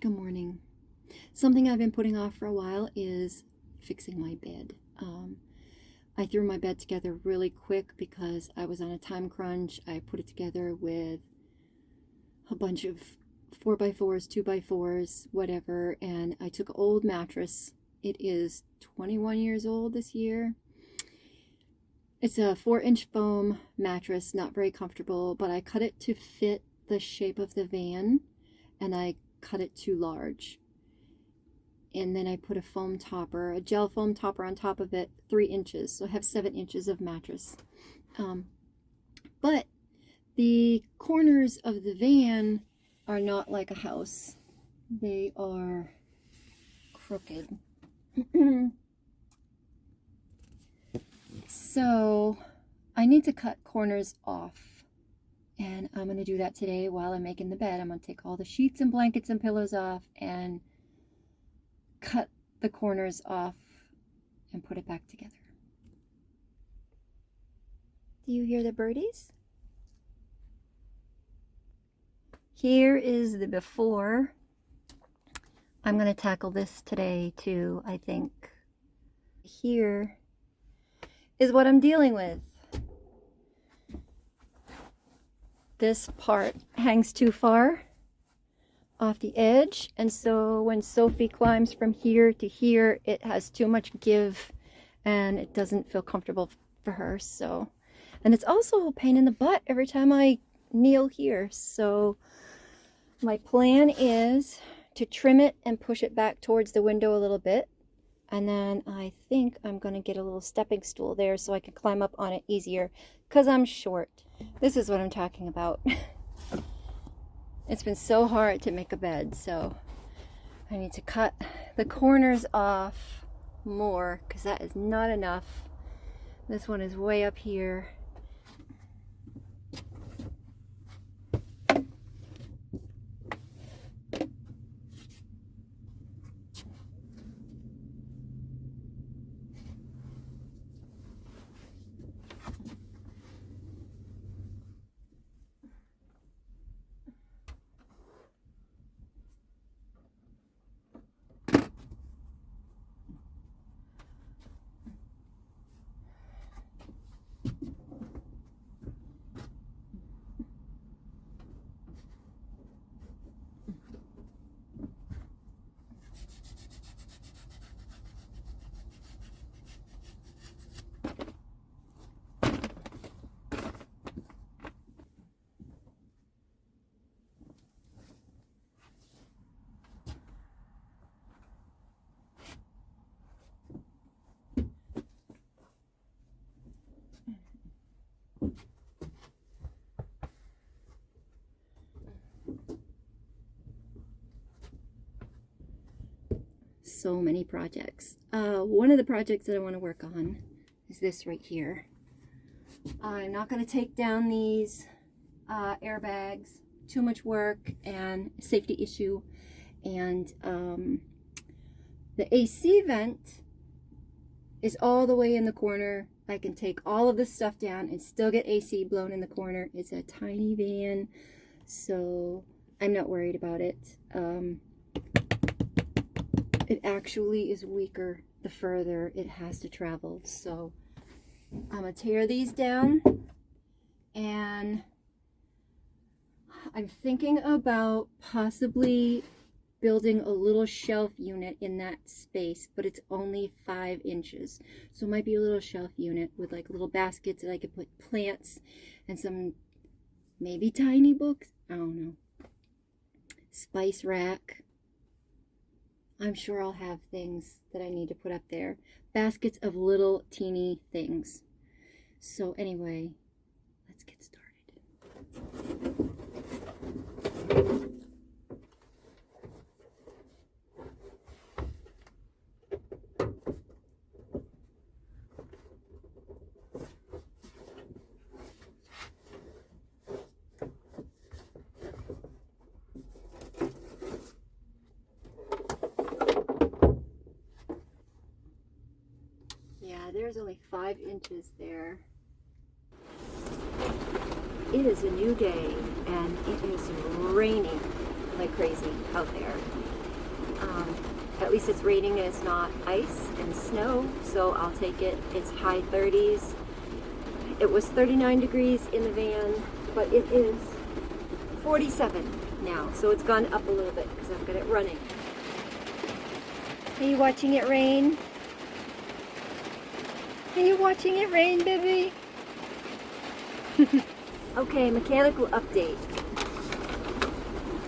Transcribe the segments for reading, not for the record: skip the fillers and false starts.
Good morning. Something I've been putting off for a while is fixing my bed. I threw my bed together really quick because I was on a time crunch. I put it together with a bunch of 4x4s, 2x4s, whatever, and I took an old mattress. It is 21 years old this year. It's a 4-inch foam mattress, not very comfortable, but I cut it to fit the shape of the van, and I cut it too large. And then I put a foam topper, a gel foam topper on top of it, 3 inches. So I have 7 inches of mattress. But the corners of the van are not like a house. They are crooked. So I need to cut corners off. And I'm going to do that today while I'm making the bed. I'm going to take all the sheets and blankets and pillows off and cut the corners off and put it back together. Do you hear the birdies? Here is the before. I'm going to tackle this today too, I think. Here is what I'm dealing with. This part hangs too far off the edge, and so when Sophie climbs from here to here, it has too much give and it doesn't feel comfortable for her. So, and it's also a pain in the butt every time I kneel here. So my plan is to trim it and push it back towards the window a little bit, and then I think I'm going to get a little stepping stool there so I can climb up on it easier because I'm short. This is what I'm talking about. It's been so hard to make a bed, so I need to cut the corners off more because that is not enough. This one is way up here. So many projects. One of the projects that I want to work on is this right here. I'm not going to take down these airbags. Too much work and safety issue. And the AC vent is all the way in the corner. I can take all of this stuff down and still get AC blown in the corner. It's a tiny van, so I'm not worried about it. It actually is weaker the further it has to travel. So I'm going to tear these down, and I'm thinking about possibly building a little shelf unit in that space, but it's only 5 inches. So it might be a little shelf unit with like little baskets that I could put plants and some maybe tiny books. I don't know. Spice rack. I'm sure I'll have things that I need to put up there. Baskets of little teeny things. So anyway, let's get started. There's only 5 inches there. It is a new day and it is raining like crazy out there. At least it's raining and it's not ice and snow, so I'll take it. It's high 30s. It was 39 degrees in the van, but it is 47 now, so it's gone up a little bit because I've got it running. Are you watching it rain? Are you watching it rain, baby? Okay, mechanical update.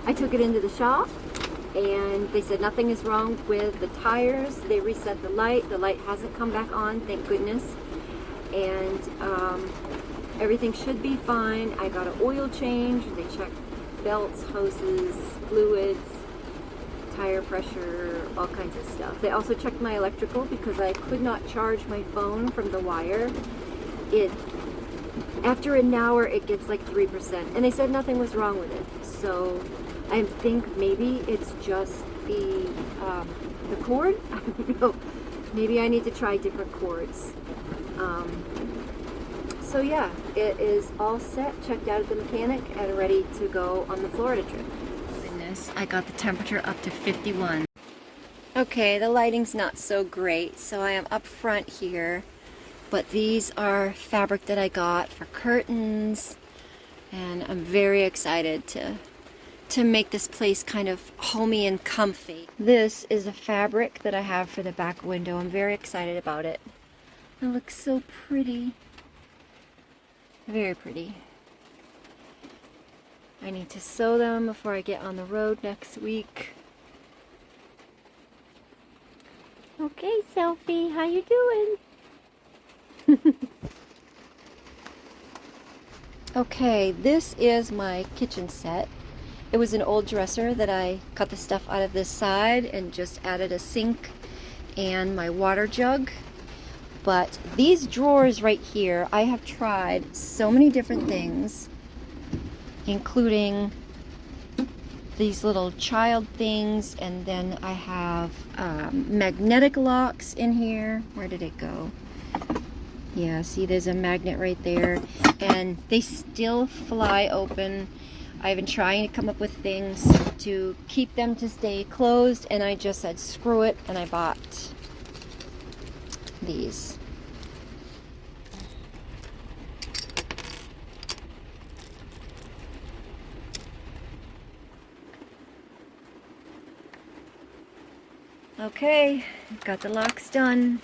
I took it into the shop and they said nothing is wrong with the tires. They reset the light. The light hasn't come back on, thank goodness. And everything should be fine. I got an oil change. They checked belts, hoses, fluids, tire pressure, all kinds of stuff. They also checked my electrical because I could not charge my phone from the wire. After an hour it gets like 3%, and they said nothing was wrong with it. So I think maybe it's just the cord. I don't know. Maybe I need to try different cords. So yeah, it is all set, checked out at the mechanic, and ready to go on the Florida trip. Goodness, I got the temperature up to 51. Okay, the lighting's not so great, so I am up front here. But these are fabric that I got for curtains, and I'm very excited to make this place kind of homey and comfy. This is a fabric that I have for the back window. I'm very excited about it. It looks so pretty. Very pretty. I need to sew them before I get on the road next week. Okay, Selfie, how you doing? Okay, this is my kitchen set. It was an old dresser that I cut the stuff out of this side and just added a sink and my water jug. But these drawers right here, I have tried so many different things, including these little child things, and then I have magnetic locks in here. Where did it go? Yeah, see, there's a magnet right there, and they still fly open. I've been trying to come up with things to keep them to stay closed, and I just said screw it, and I bought these. Okay, got the locks done.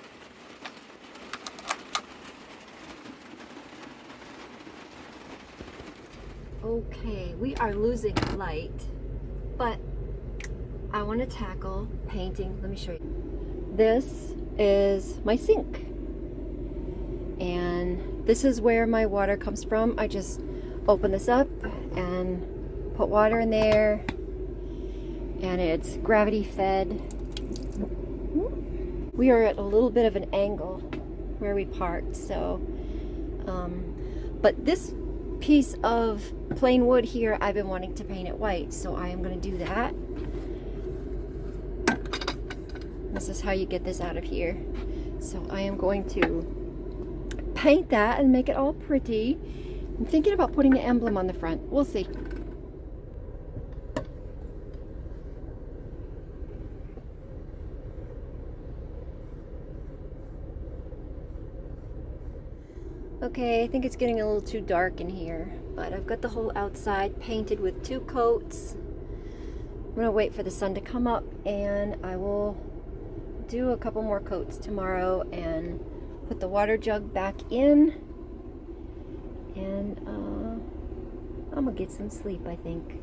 Okay, we are losing light, but I want to tackle painting. Let me show you. This is my sink, and this is where my water comes from. I just open this up and put water in there, and it's gravity fed. We are at a little bit of an angle where we parked, so but this piece of plain wood here, I've been wanting to paint it white, so I am going to do that. This is how you get this out of here. So I am going to paint that and make it all pretty. I'm thinking about putting an emblem on the front. We'll see. Okay, I think it's getting a little too dark in here, but I've got the whole outside painted with 2 coats. I'm gonna wait for the sun to come up, and I will do a couple more coats tomorrow and put the water jug back in, and I'm gonna get some sleep, I think.